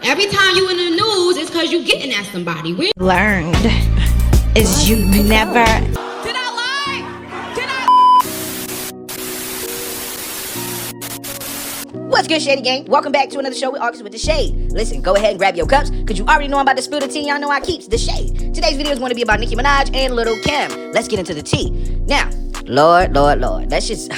Every time you in the news, it's because you getting at somebody. Learned is you never. Did I lie? Did I? What's good, Shady gang? Welcome back to another show with Hoax with the Shade. Listen, go ahead and grab your cups, because you already know I'm about to spill the tea. Y'all know I keeps the shade. Today's video is going to be about Nicki Minaj and Lil Kim. Let's get into the tea. Now, Lord. That's just...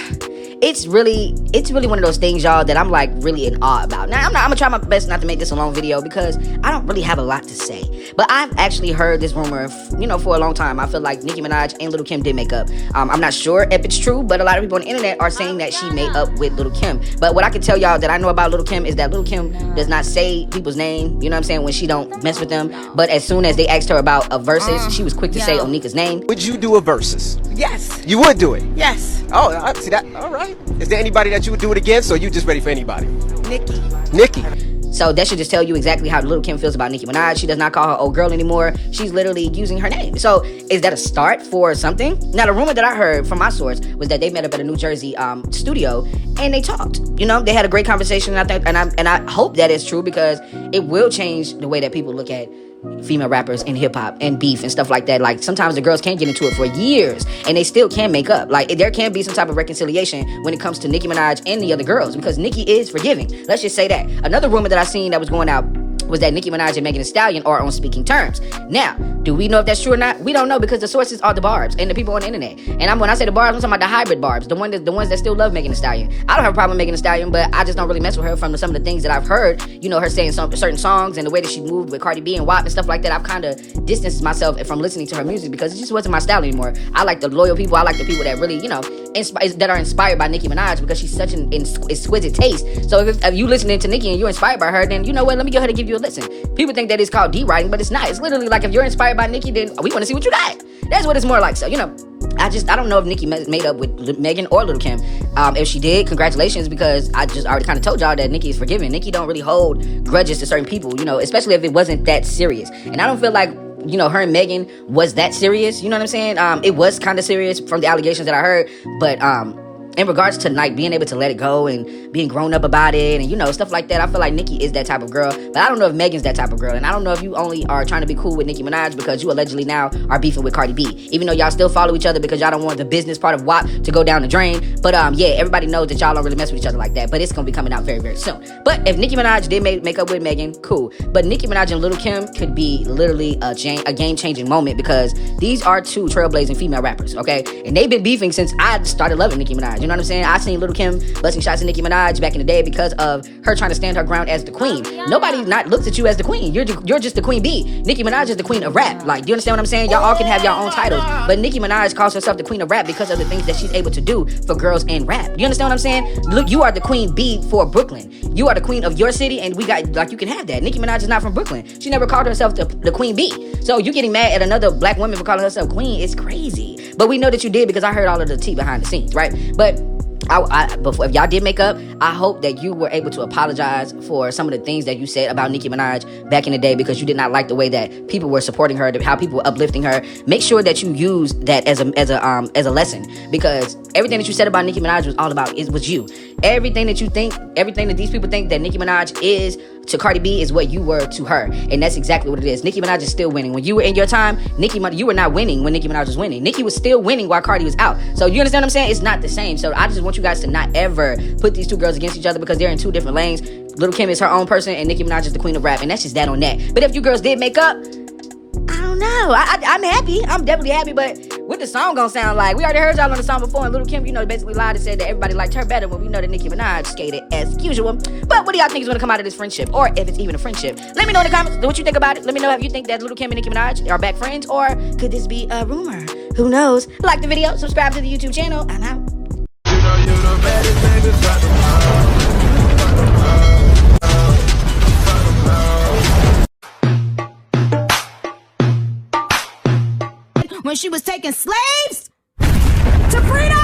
It's really one of those things, y'all, that I'm like really in awe about. Now, I'm gonna try my best not to make this a long video because I don't really have a lot to say. But I've actually heard this rumor, for a long time. I feel like Nicki Minaj and Lil Kim did make up. I'm not sure if it's true, but a lot of people on the internet are saying that she made up with Lil Kim. But what I can tell y'all that I know about Lil Kim is that Lil Kim does not say people's name, you know what I'm saying, when she don't mess with them. But as soon as they asked her about a versus, she was quick to say Onika's name. Would you do a versus? Yes. You would do it? Yes. Oh, I see that. All right. Is there anybody that you would do it against, or you just ready for anybody? Nicki. So that should just tell you exactly how Lil Kim feels about Nicki Minaj. She does not call her old girl anymore. She's literally using her name. So is that a start for something? Now, the rumor that I heard from my source was that they met up at a New Jersey studio and they talked. They had a great conversation. And I hope that is true, because it will change the way that people look at female rappers and hip-hop and beef and stuff like that. Like, sometimes the girls can't get into it for years and they still can make up. Like, there can be some type of reconciliation when it comes to Nicki Minaj and the other girls, because Nicki is forgiving. Let's just say that. Another rumor that I seen that was going out was that Nicki Minaj and Megan Thee Stallion are on speaking terms. Now, do we know if that's true or not? We don't know, because the sources are the barbs and the people on the internet. And when I say the barbs, I'm talking about the hybrid barbs, the ones that still love Megan Thee Stallion. I don't have a problem with Megan Thee Stallion, but I just don't really mess with her from some of the things that I've heard. Her saying certain songs and the way that she moved with Cardi B and WAP and stuff like that. I've kind of distanced myself from listening to her music because it just wasn't my style anymore. I like the loyal people. I like the people that really, that are inspired by Nicki Minaj, because she's such an exquisite taste. So if you listening to Nicki and you're inspired by her, then you know what? Let me go ahead and give you a listen. People think that it's called D-writing, but it's not. It's literally like, if you're inspired by Nicki, then we want to see what you got. That's what it's more like. So, I don't know if Nicki made up with Megan or Lil Kim. If she did, congratulations, because I just already kind of told y'all that Nicki is forgiving. Nicki don't really hold grudges to certain people, especially if it wasn't that serious. And I don't feel like, her and Megan was that serious. You know what I'm saying? It was kind of serious from the allegations that I heard, but in regards to being able to let it go and being grown up about it and stuff like that, I feel like Nicki is that type of girl. But I don't know if Megan's that type of girl, and I don't know if you only are trying to be cool with Nicki Minaj because you allegedly now are beefing with Cardi B, even though y'all still follow each other because y'all don't want the business part of WAP to go down the drain. But yeah, everybody knows that y'all don't really mess with each other like that, but it's gonna be coming out very, very soon. But if Nicki Minaj did make up with Megan, cool. But Nicki Minaj and Lil Kim could be literally a game-changing moment, because these are two trailblazing female rappers, okay? And they've been beefing since I started loving Nicki Minaj. You know what I'm saying? I seen Lil Kim busting shots at Nicki Minaj back in the day because of her trying to stand her ground as the queen. Nobody not looks at you as the queen. You're just the queen bee. Nicki Minaj is the queen of rap. Like, do you understand what I'm saying? Y'all all can have your own titles, but Nicki Minaj calls herself the queen of rap because of the things that she's able to do for girls and rap. You understand what I'm saying? Look, you are the queen bee for Brooklyn. You are the queen of your city, and you can have that. Nicki Minaj is not from Brooklyn. She never called herself the queen bee. So you getting mad at another black woman for calling herself queen is crazy. But we know that you did, because I heard all of the tea behind the scenes, right? But before, if y'all did make up, I hope that you were able to apologize for some of the things that you said about Nicki Minaj back in the day, because you did not like the way that people were supporting her, how people were uplifting her. Make sure that you use that as a lesson, because everything that you said about Nicki Minaj was all about was you. Everything that you think, everything that these people think that Nicki Minaj is to Cardi B is what you were to her, and that's exactly what it is. Nicki Minaj is still winning. When you were in your time, you were not winning when Nicki Minaj was winning. Nicki was still winning while Cardi was out. So you understand what I'm saying? It's not the same. So I just want you guys to not ever put these two girls against each other, because they're in two different lanes. Lil Kim is her own person, and Nicki Minaj is the queen of rap, and that's just that on that. But if you girls did make up, I don't know. I'm happy. I'm definitely happy, but what the song gonna sound like? We already heard y'all on the song before, and Lil Kim, basically lied and said that everybody liked her better, when we know that Nicki Minaj skated as usual. But what do y'all think is gonna come out of this friendship, or if it's even a friendship? Let me know in the comments what you think about it. Let me know if you think that Lil Kim and Nicki Minaj are back friends, or could this be a rumor? Who knows? Like the video, subscribe to the YouTube channel. I'm out. When she was taking slaves to freedom.